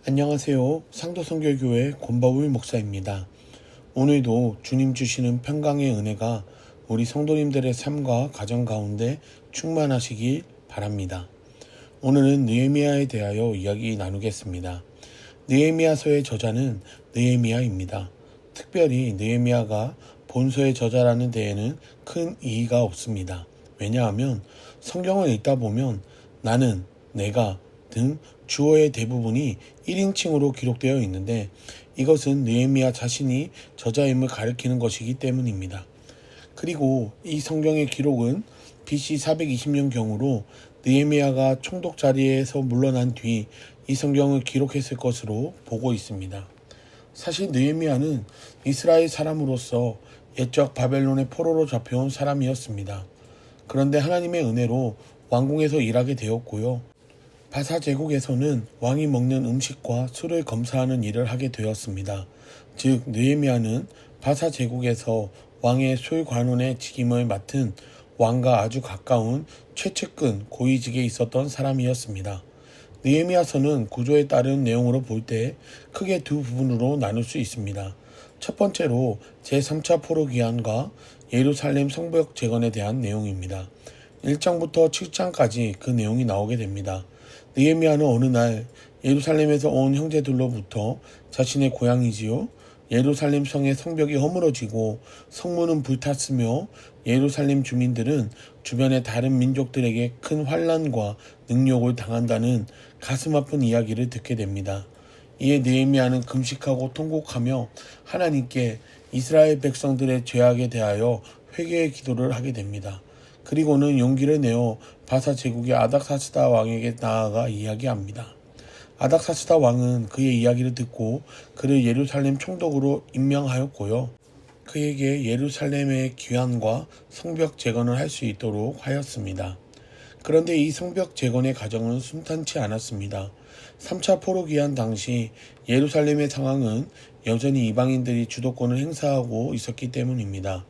안녕하세요. 상도선교교회 권바울 목사입니다. 오늘도 주님 주시는 평강의 은혜가 우리 성도님들의 삶과 가정 가운데 충만하시길 바랍니다. 오늘은 느헤미야에 대하여 이야기 나누겠습니다. 느헤미야서의 저자는 느헤미야입니다. 특별히 느헤미야가 본서의 저자라는 데에는 큰 이의가 없습니다. 왜냐하면 성경을 읽다 보면 나는, 내가 등 주어의 대부분이 1인칭으로 기록되어 있는데 이것은 느헤미야 자신이 저자임을 가리키는 것이기 때문입니다. 그리고 이 성경의 기록은 BC 420년경으로 느헤미야가 총독 자리에서 물러난 뒤 이 성경을 기록했을 것으로 보고 있습니다. 사실 느헤미야는 이스라엘 사람으로서 옛적 바벨론의 포로로 잡혀온 사람이었습니다. 그런데 하나님의 은혜로 왕궁에서 일하게 되었고요. 바사 제국에서는 왕이 먹는 음식과 술을 검사하는 일을 하게 되었습니다. 즉 느헤미야는 바사 제국에서 왕의 술 관원의 직임을 맡은 왕과 아주 가까운 최측근 고위직에 있었던 사람이었습니다. 느헤미야서는 구조에 따른 내용으로 볼 때 크게 두 부분으로 나눌 수 있습니다. 첫 번째로 제3차 포로 귀환과 예루살렘 성벽 재건에 대한 내용입니다. 1장부터 7장까지 그 내용이 나오게 됩니다. 느헤미야는 어느 날 예루살렘에서 온 형제들로부터 자신의 고향이지요, 예루살렘 성의 성벽이 허물어지고 성문은 불탔으며 예루살렘 주민들은 주변의 다른 민족들에게 큰 환난과 능욕을 당한다는 가슴 아픈 이야기를 듣게 됩니다. 이에 느헤미야는 금식하고 통곡하며 하나님께 이스라엘 백성들의 죄악에 대하여 회개의 기도를 하게 됩니다. 그리고는 용기를 내어 바사 제국의 아닥사스다 왕에게 나아가 이야기합니다. 아닥사스다 왕은 그의 이야기를 듣고 그를 예루살렘 총독으로 임명하였고요. 그에게 예루살렘의 귀환과 성벽 재건을 할 수 있도록 하였습니다. 그런데 이 성벽 재건의 과정은 순탄치 않았습니다. 3차 포로 귀환 당시 예루살렘의 상황은 여전히 이방인들이 주도권을 행사하고 있었기 때문입니다.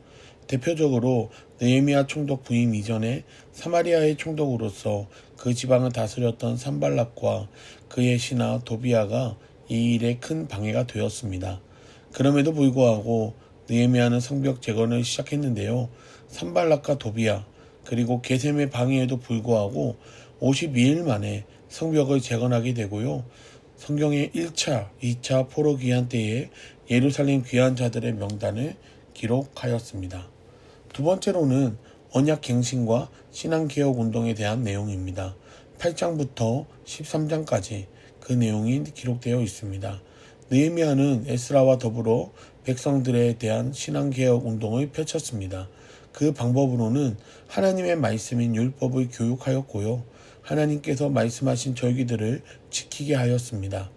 대표적으로 느헤미야 총독 부임 이전에 사마리아의 총독으로서 그 지방을 다스렸던 산발락과 그의 신하 도비아가 이 일에 큰 방해가 되었습니다. 그럼에도 불구하고 느헤미야는 성벽 재건을 시작했는데요. 산발락과 도비아 그리고 게셈의 방해에도 불구하고 52일 만에 성벽을 재건하게 되고요. 성경의 1차, 2차 포로 귀환 때에 예루살렘 귀환자들의 명단을 기록하였습니다. 두 번째로는 언약 갱신과 신앙개혁 운동에 대한 내용입니다. 8장부터 13장까지 그 내용이 기록되어 있습니다. 느헤미야는 에스라와 더불어 백성들에 대한 신앙개혁 운동을 펼쳤습니다. 그 방법으로는 하나님의 말씀인 율법을 교육하였고요. 하나님께서 말씀하신 절기들을 지키게 하였습니다.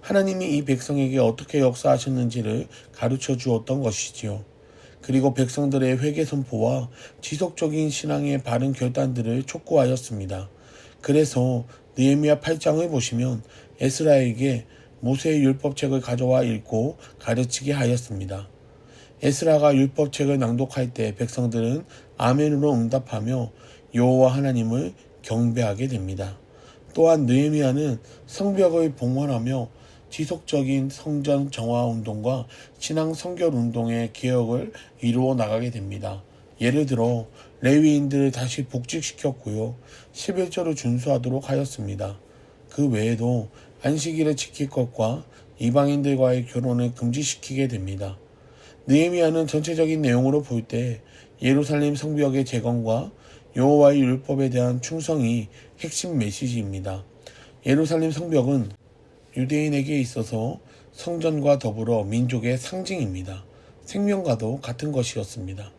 하나님이 이 백성에게 어떻게 역사하셨는지를 가르쳐 주었던 것이지요. 그리고 백성들의 회개 선포와 지속적인 신앙의 바른 결단들을 촉구하였습니다. 그래서 느헤미야 8장을 보시면 에스라에게 모세의 율법책을 가져와 읽고 가르치게 하였습니다. 에스라가 율법책을 낭독할 때 백성들은 아멘으로 응답하며 여호와 하나님을 경배하게 됩니다. 또한 느헤미야는 성벽을 봉헌하며 지속적인 성전 정화 운동과 신앙 성결 운동의 개혁을 이루어 나가게 됩니다. 예를 들어 레위인들을 다시 복직시켰고요. 11조를 준수하도록 하였습니다. 그 외에도 안식일을 지킬 것과 이방인들과의 결혼을 금지시키게 됩니다. 느헤미야는 전체적인 내용으로 볼 때 예루살렘 성벽의 재건과 여호와의 율법에 대한 충성이 핵심 메시지입니다. 예루살렘 성벽은 유대인에게 있어서 성전과 더불어 민족의 상징입니다. 생명과도 같은 것이었습니다.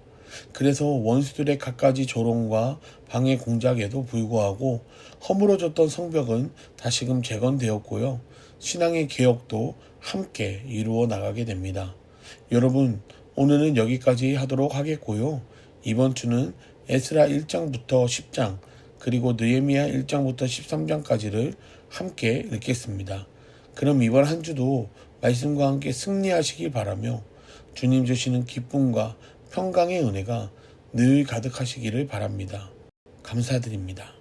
그래서 원수들의 갖가지 조롱과 방해 공작에도 불구하고 허물어졌던 성벽은 다시금 재건되었고요. 신앙의 개혁도 함께 이루어 나가게 됩니다. 여러분, 오늘은 여기까지 하도록 하겠고요. 이번 주는 에스라 1장부터 10장 그리고 느헤미야 1장부터 13장까지를 함께 읽겠습니다. 그럼 이번 한 주도 말씀과 함께 승리하시길 바라며 주님 주시는 기쁨과 평강의 은혜가 늘 가득하시기를 바랍니다. 감사드립니다.